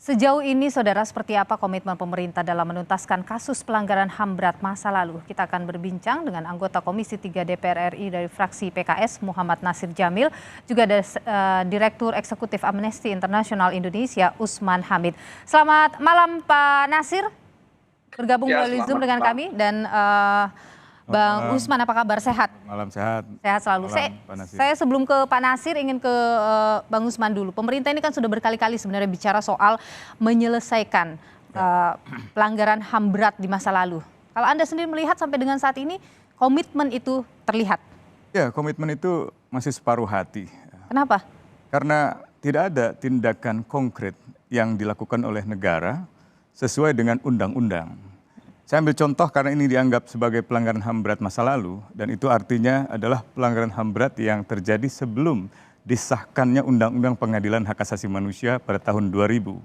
Sejauh ini, saudara, seperti apa komitmen pemerintah dalam menuntaskan kasus pelanggaran HAM berat masa lalu? Kita akan berbincang dengan anggota Komisi 3 DPR RI dari fraksi PKS, Muhammad Nasir Jamil, juga ada Direktur Eksekutif Amnesty International Indonesia, Usman Hamid. Selamat malam, Pak Nasir, bergabung melalui Zoom dengan kami, dan Bang Usman, apa kabar? Sehat? Malam sehat. Sehat selalu. Saya sebelum ke Pak Nasir ingin ke Bang Usman dulu. Pemerintah ini kan sudah berkali-kali sebenarnya bicara soal menyelesaikan pelanggaran HAM berat di masa lalu. Kalau Anda sendiri melihat sampai dengan saat ini komitmen itu terlihat? Ya, komitmen itu masih separuh hati. Kenapa? Karena tidak ada tindakan konkret yang dilakukan oleh negara sesuai dengan undang-undang. Saya ambil contoh karena ini dianggap sebagai pelanggaran HAM berat masa lalu, dan itu artinya adalah pelanggaran HAM berat yang terjadi sebelum disahkannya Undang-Undang Pengadilan Hak Asasi Manusia pada tahun 2000.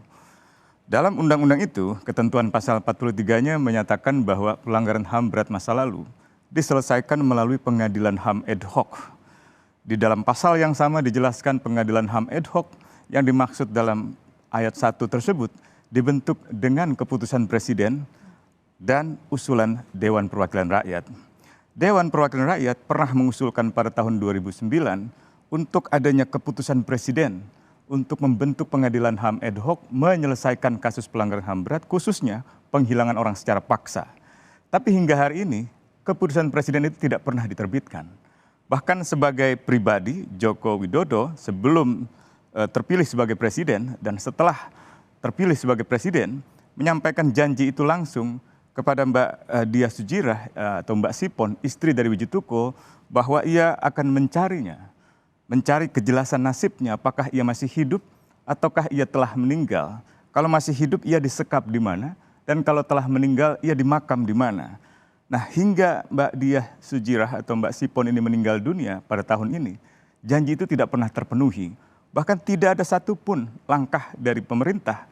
Dalam undang-undang itu, ketentuan pasal 43-nya menyatakan bahwa pelanggaran HAM berat masa lalu diselesaikan melalui pengadilan HAM ad hoc. Di dalam pasal yang sama dijelaskan pengadilan HAM ad hoc yang dimaksud dalam ayat 1 tersebut dibentuk dengan keputusan Presiden dan usulan Dewan Perwakilan Rakyat. Dewan Perwakilan Rakyat pernah mengusulkan pada tahun 2009 untuk adanya keputusan Presiden untuk membentuk pengadilan HAM ad hoc menyelesaikan kasus pelanggaran HAM berat, khususnya penghilangan orang secara paksa. Tapi hingga hari ini keputusan Presiden itu tidak pernah diterbitkan. Bahkan sebagai pribadi, Joko Widodo sebelum terpilih sebagai Presiden dan setelah terpilih sebagai Presiden menyampaikan janji itu langsung kepada Mbak Diah Sujirah atau Mbak Sipon, istri dari Wijitukul, bahwa ia akan mencari kejelasan nasibnya, apakah ia masih hidup ataukah ia telah meninggal. Kalau masih hidup ia disekap di mana, dan kalau telah meninggal ia dimakam di mana. Nah, hingga Mbak Diah Sujirah atau Mbak Sipon ini meninggal dunia pada tahun ini, janji itu tidak pernah terpenuhi. Bahkan tidak ada satupun langkah dari pemerintah,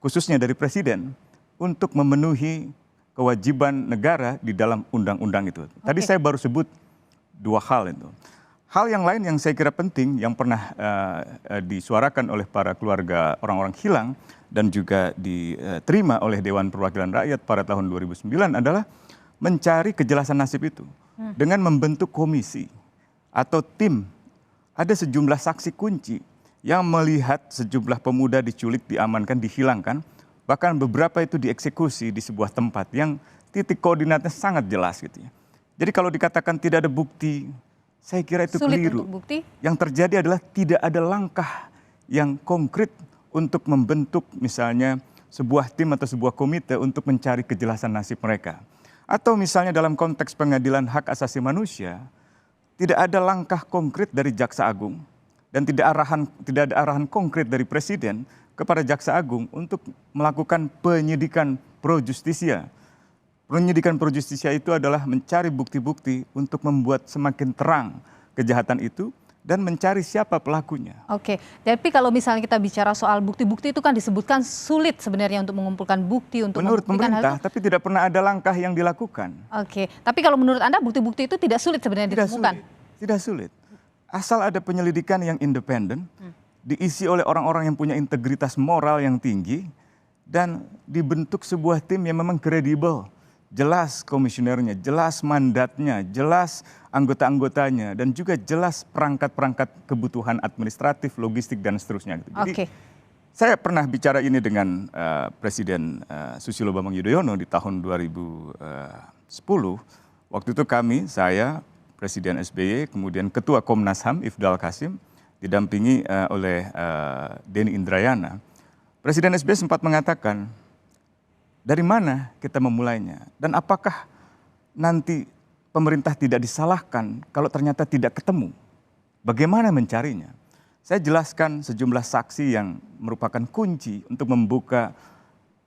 khususnya dari Presiden, untuk memenuhi kewajiban negara di dalam undang-undang itu. Tadi saya baru sebut dua hal itu. Hal yang lain yang saya kira penting yang pernah disuarakan oleh para keluarga orang-orang hilang dan juga diterima oleh Dewan Perwakilan Rakyat pada tahun 2009 adalah mencari kejelasan nasib itu dengan membentuk komisi atau tim. Ada sejumlah saksi kunci yang melihat sejumlah pemuda diculik, diamankan, dihilangkan. Bahkan beberapa itu dieksekusi di sebuah tempat yang titik koordinatnya sangat jelas gitu ya. Jadi kalau dikatakan tidak ada bukti, saya kira itu keliru. Yang terjadi adalah tidak ada langkah yang konkret untuk membentuk misalnya sebuah tim atau sebuah komite untuk mencari kejelasan nasib mereka. Atau misalnya dalam konteks pengadilan hak asasi manusia, tidak ada langkah konkret dari Jaksa Agung dan tidak ada arahan konkret dari Presiden kepada Jaksa Agung untuk melakukan penyidikan pro justisia. Penyidikan pro justisia itu adalah mencari bukti-bukti untuk membuat semakin terang kejahatan itu dan mencari siapa pelakunya. Oke, tapi kalau misalnya kita bicara soal bukti-bukti itu kan disebutkan sulit sebenarnya untuk mengumpulkan bukti untuk menurut pemerintah, tapi tidak pernah ada langkah yang dilakukan. Oke, tapi kalau menurut Anda bukti-bukti itu tidak sulit sebenarnya ditemukan? Tidak sulit. Asal ada penyelidikan yang independen, diisi oleh orang-orang yang punya integritas moral yang tinggi, dan dibentuk sebuah tim yang memang kredibel. Jelas komisionernya, jelas mandatnya, jelas anggota-anggotanya, dan juga jelas perangkat-perangkat kebutuhan administratif, logistik, dan seterusnya. Jadi saya pernah bicara ini dengan Presiden Susilo Bambang Yudhoyono di tahun 2010. Waktu itu saya, Presiden SBY, kemudian Ketua Komnas HAM Ifdal Kasim, didampingi oleh Denny Indrayana. Presiden SBY sempat mengatakan, dari mana kita memulainya? Dan apakah nanti pemerintah tidak disalahkan kalau ternyata tidak ketemu? Bagaimana mencarinya? Saya jelaskan sejumlah saksi yang merupakan kunci untuk membuka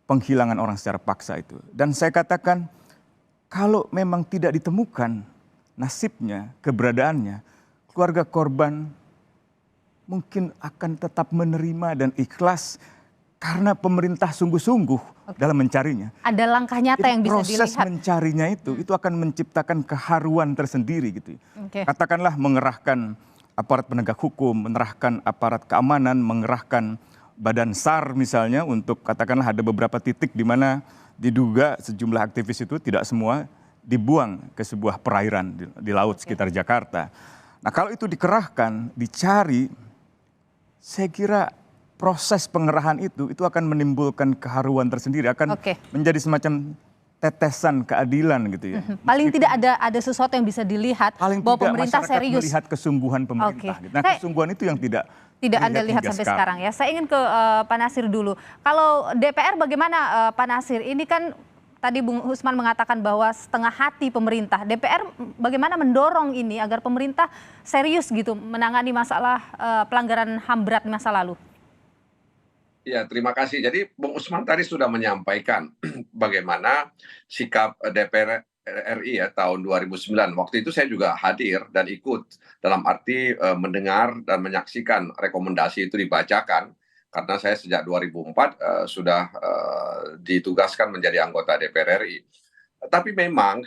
penghilangan orang secara paksa itu. Dan saya katakan, kalau memang tidak ditemukan nasibnya, keberadaannya, keluarga korban mungkin akan tetap menerima dan ikhlas karena pemerintah sungguh-sungguh dalam mencarinya. Ada langkah nyata yang bisa dilihat. Proses mencarinya itu akan menciptakan keharuan tersendiri gitu. Katakanlah mengerahkan aparat penegak hukum, mengerahkan aparat keamanan, mengerahkan Badan SAR misalnya untuk katakanlah ada beberapa titik di mana diduga sejumlah aktivis itu tidak semua dibuang ke sebuah perairan di laut sekitar Jakarta. Nah kalau itu dikerahkan, dicari, saya kira proses pengerahan itu akan menimbulkan keharuan tersendiri, akan menjadi semacam tetesan keadilan gitu ya. Paling tidak ada sesuatu yang bisa dilihat bahwa pemerintah serius melihat kesungguhan pemerintah. Nah, kesungguhan itu yang tidak Anda lihat sampai sekarang ya. Saya ingin ke Pak Nasir dulu. Kalau DPR bagaimana Pak Nasir? Ini kan tadi Bung Usman mengatakan bahwa setengah hati pemerintah. DPR bagaimana mendorong ini agar pemerintah serius gitu menangani masalah pelanggaran HAM berat di masa lalu? Ya, terima kasih. Jadi Bung Usman tadi sudah menyampaikan bagaimana sikap DPR RI ya tahun 2009. Waktu itu saya juga hadir dan ikut dalam arti mendengar dan menyaksikan rekomendasi itu dibacakan. Karena saya sejak 2004 sudah ditugaskan menjadi anggota DPR RI. Tapi memang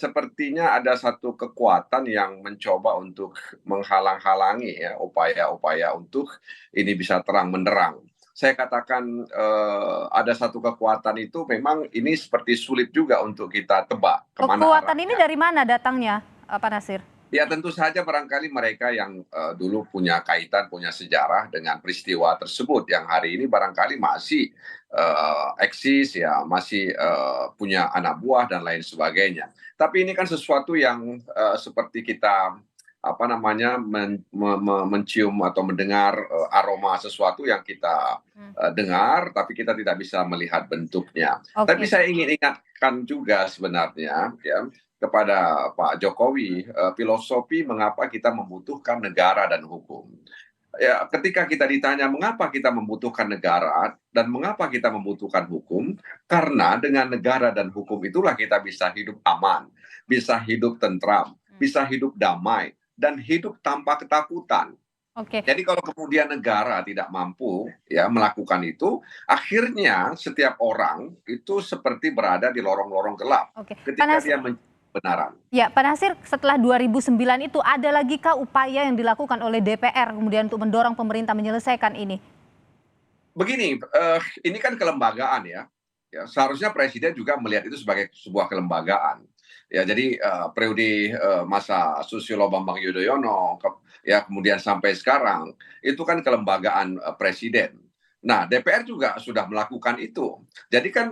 sepertinya ada satu kekuatan yang mencoba untuk menghalang-halangi ya upaya-upaya untuk ini bisa terang benderang. Saya katakan ada satu kekuatan itu memang ini seperti sulit juga untuk kita tebak kemana kekuatan arahnya. ini dari mana datangnya, Pak Nasir? Ya tentu saja barangkali mereka yang dulu punya kaitan, punya sejarah dengan peristiwa tersebut yang hari ini barangkali masih eksis ya, masih punya anak buah dan lain sebagainya. Tapi ini kan sesuatu yang seperti kita mencium atau mendengar aroma sesuatu yang kita dengar, tapi kita tidak bisa melihat bentuknya. Tapi saya ingin ingatkan juga sebenarnya ya kepada Pak Jokowi filosofi mengapa kita membutuhkan negara dan hukum. Ya, ketika kita ditanya mengapa kita membutuhkan negara dan mengapa kita membutuhkan hukum, karena dengan negara dan hukum itulah kita bisa hidup aman, bisa hidup tentram, bisa hidup damai, dan hidup tanpa ketakutan. Jadi kalau kemudian negara tidak mampu ya melakukan itu, akhirnya setiap orang itu seperti berada di lorong-lorong gelap ketika dia mencari kebenaran. Ya, Pak Nasir, setelah 2009 itu ada lagi kah upaya yang dilakukan oleh DPR kemudian untuk mendorong pemerintah menyelesaikan ini? Begini, ini kan kelembagaan ya. Seharusnya presiden juga melihat itu sebagai sebuah kelembagaan. Ya, jadi periode masa Susilo Bambang Yudhoyono ya kemudian sampai sekarang itu kan kelembagaan presiden. Nah, DPR juga sudah melakukan itu. Jadi kan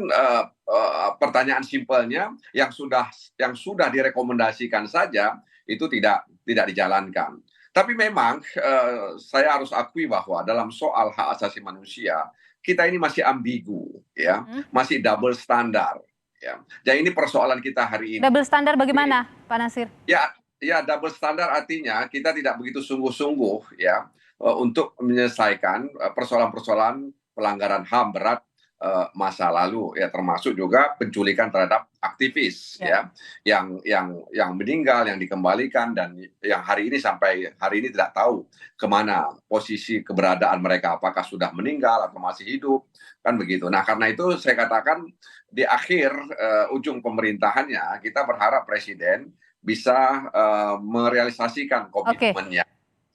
pertanyaan simpelnya yang sudah direkomendasikan saja itu tidak dijalankan. Tapi memang saya harus akui bahwa dalam soal hak asasi manusia kita ini masih ambigu ya, masih double standar. Ya. Jadi ini persoalan kita hari ini. Double standar bagaimana, Pak Nasir? Ya double standar artinya kita tidak begitu sungguh-sungguh ya untuk menyelesaikan persoalan-persoalan pelanggaran HAM berat masa lalu ya, termasuk juga penculikan terhadap aktivis ya yang meninggal, yang dikembalikan, dan yang hari ini sampai hari ini tidak tahu kemana posisi keberadaan mereka, apakah sudah meninggal atau masih hidup, kan begitu. Nah karena itu saya katakan di akhir ujung pemerintahannya kita berharap presiden bisa merealisasikan komitmennya.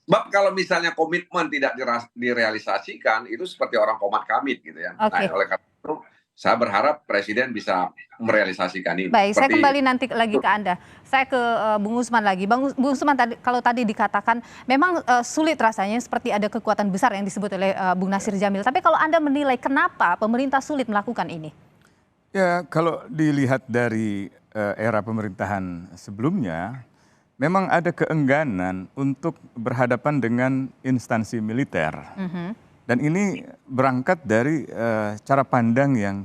Sebab kalau misalnya komitmen tidak direalisasikan, itu seperti orang komat kamit gitu ya. Nah, oleh karena itu saya berharap presiden bisa merealisasikan ini. Baik, saya kembali nanti lagi ke Anda. Saya ke Bung Usman lagi. Bung Usman, kalau tadi dikatakan memang sulit rasanya seperti ada kekuatan besar yang disebut oleh Bung Nasir Jamil. Tapi kalau Anda menilai kenapa pemerintah sulit melakukan ini? Ya, kalau dilihat dari era pemerintahan sebelumnya, memang ada keengganan untuk berhadapan dengan instansi militer. Dan ini berangkat dari cara pandang yang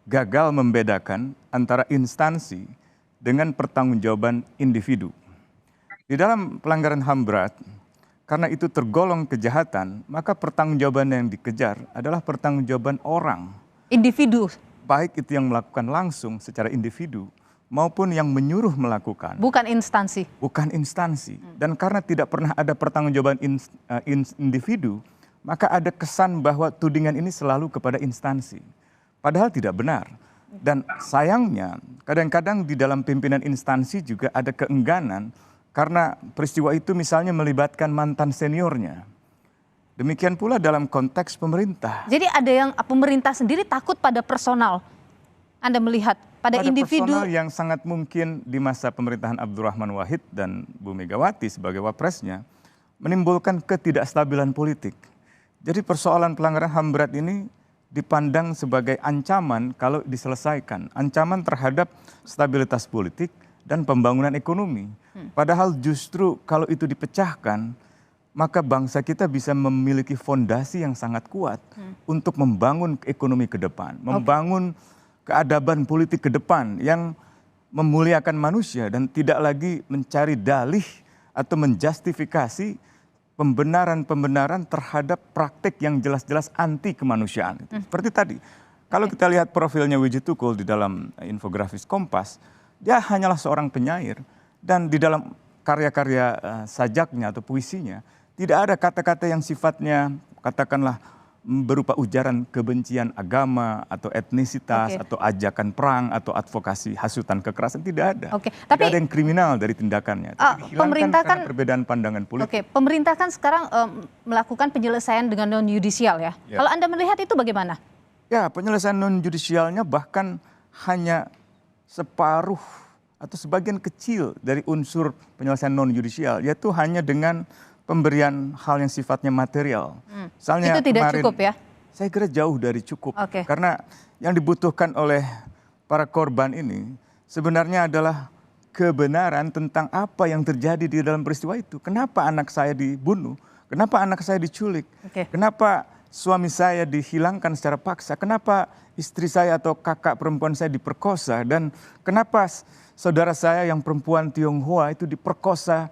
gagal membedakan antara instansi dengan pertanggungjawaban individu. Di dalam pelanggaran HAM berat, karena itu tergolong kejahatan, maka pertanggungjawaban yang dikejar adalah pertanggungjawaban orang. Individu. Baik itu yang melakukan langsung secara individu, maupun yang menyuruh melakukan. Bukan instansi. Bukan instansi. Dan karena tidak pernah ada pertanggungjawaban individu, maka ada kesan bahwa tudingan ini selalu kepada instansi. Padahal tidak benar. Dan sayangnya, kadang-kadang di dalam pimpinan instansi juga ada keengganan, karena peristiwa itu misalnya melibatkan mantan seniornya. Demikian pula dalam konteks pemerintah. Jadi ada yang pemerintah sendiri takut pada personal. Anda melihat pada individu personal yang sangat mungkin di masa pemerintahan Abdurrahman Wahid dan Bu Megawati sebagai wapresnya menimbulkan ketidakstabilan politik. Jadi persoalan pelanggaran HAM berat ini dipandang sebagai ancaman kalau diselesaikan. Ancaman terhadap stabilitas politik dan pembangunan ekonomi. Padahal justru kalau itu dipecahkan, maka bangsa kita bisa memiliki fondasi yang sangat kuat untuk membangun ekonomi ke depan, membangun keadaban politik ke depan yang memuliakan manusia dan tidak lagi mencari dalih atau menjustifikasi pembenaran-pembenaran terhadap praktik yang jelas-jelas anti kemanusiaan. Seperti tadi, kalau kita lihat profilnya Widji Tukul di dalam infografis Kompas, dia hanyalah seorang penyair dan di dalam karya-karya sajaknya atau puisinya tidak ada kata-kata yang sifatnya katakanlah berupa ujaran kebencian agama atau etnisitas atau ajakan perang atau advokasi hasutan kekerasan, tidak ada. Tidak ada yang kriminal dari tindakannya. Pemerintah kan perbedaan pandangan politik. Pemerintah kan sekarang melakukan penyelesaian dengan non yudisial ya. Kalau Anda melihat itu bagaimana? Ya, penyelesaian non yudisialnya bahkan hanya separuh atau sebagian kecil dari unsur penyelesaian non yudisial, yaitu hanya dengan pemberian hal yang sifatnya material. Misalnya itu tidak kemarin, cukup ya? Saya kira jauh dari cukup. Karena yang dibutuhkan oleh para korban ini sebenarnya adalah kebenaran tentang apa yang terjadi di dalam peristiwa itu. Kenapa anak saya dibunuh? Kenapa anak saya diculik? Kenapa suami saya dihilangkan secara paksa? Kenapa istri saya atau kakak perempuan saya diperkosa? Dan kenapa saudara saya yang perempuan Tionghoa itu diperkosa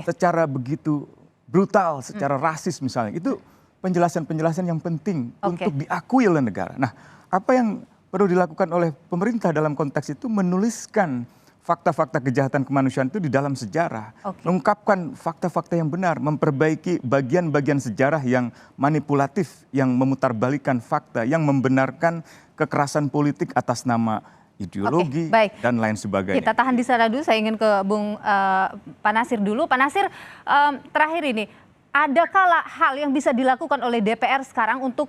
secara begitu brutal, secara rasis misalnya. Itu penjelasan-penjelasan yang penting untuk diakui oleh negara. Nah, apa yang perlu dilakukan oleh pemerintah dalam konteks itu menuliskan fakta-fakta kejahatan kemanusiaan itu di dalam sejarah. Mengungkapkan fakta-fakta yang benar, memperbaiki bagian-bagian sejarah yang manipulatif, yang memutarbalikkan fakta, yang membenarkan kekerasan politik atas nama ideologi dan lain sebagainya. Kita tahan di sana dulu, saya ingin ke Bung Pak Nasir dulu. Pak Nasir, terakhir ini, adakah hal yang bisa dilakukan oleh DPR sekarang untuk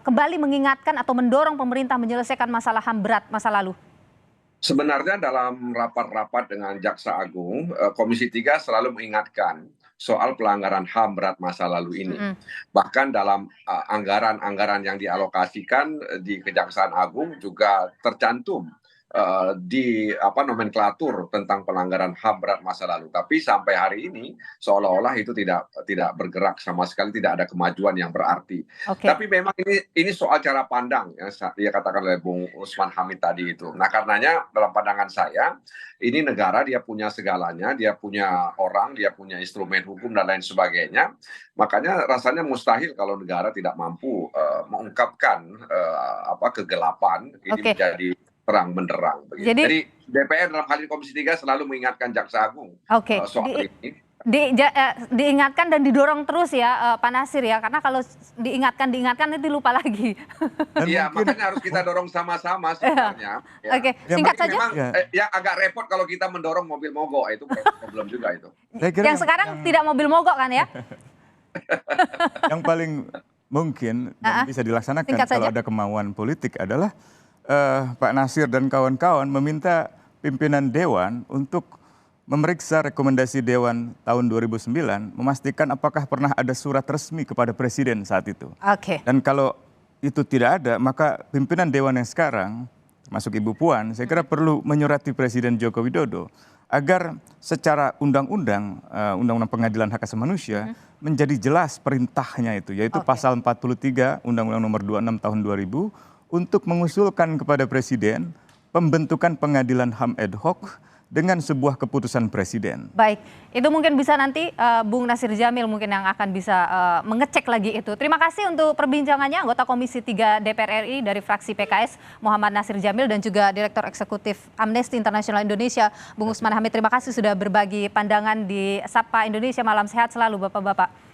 kembali mengingatkan atau mendorong pemerintah menyelesaikan masalah HAM berat masa lalu? Sebenarnya dalam rapat-rapat dengan Jaksa Agung, Komisi 3 selalu mengingatkan soal pelanggaran HAM berat masa lalu ini. Bahkan dalam anggaran-anggaran yang dialokasikan di Kejaksaan Agung juga tercantum di nomenklatur tentang pelanggaran HAM berat masa lalu. Tapi sampai hari ini seolah-olah itu tidak bergerak sama sekali, tidak ada kemajuan yang berarti. Tapi memang ini soal cara pandang yang dia katakan oleh Bung Usman Hamid tadi itu. Nah, karenanya dalam pandangan saya ini negara, dia punya segalanya, dia punya orang, dia punya instrumen hukum dan lain sebagainya. Makanya rasanya mustahil kalau negara tidak mampu mengungkapkan kegelapan ini menjadi terang benderang. Jadi DPR dalam hal ini Komisi 3 selalu mengingatkan Jaksa Agung soal ini. Diingatkan dan didorong terus ya Pak Nasir ya, karena kalau diingatkan nanti lupa lagi. Iya, makanya harus kita dorong sama-sama sebenarnya. Singkat saja. Memang yang agak repot kalau kita mendorong mobil mogok, itu problem juga itu. Yang sekarang tidak mobil mogok kan ya? Yang paling mungkin dan bisa dilaksanakan kalau ada kemauan politik adalah Pak Nasir dan kawan-kawan meminta pimpinan Dewan untuk memeriksa rekomendasi Dewan tahun 2009, memastikan apakah pernah ada surat resmi kepada Presiden saat itu. Dan kalau itu tidak ada, maka pimpinan Dewan yang sekarang, masuk Ibu Puan, saya kira perlu menyurati Presiden Joko Widodo agar secara undang-undang, Undang-Undang Pengadilan Hak Asasi Manusia, menjadi jelas perintahnya itu, yaitu pasal 43 Undang-Undang Nomor 26 tahun 2000, untuk mengusulkan kepada Presiden pembentukan pengadilan HAM ad hoc dengan sebuah keputusan Presiden. Baik, itu mungkin bisa nanti Bung Nasir Jamil mungkin yang akan bisa mengecek lagi itu. Terima kasih untuk perbincangannya anggota Komisi 3 DPR RI dari fraksi PKS Muhammad Nasir Jamil dan juga Direktur Eksekutif Amnesty International Indonesia Bung Usman Hamid. Terima kasih sudah berbagi pandangan di Sapa Indonesia. Malam sehat selalu Bapak-bapak.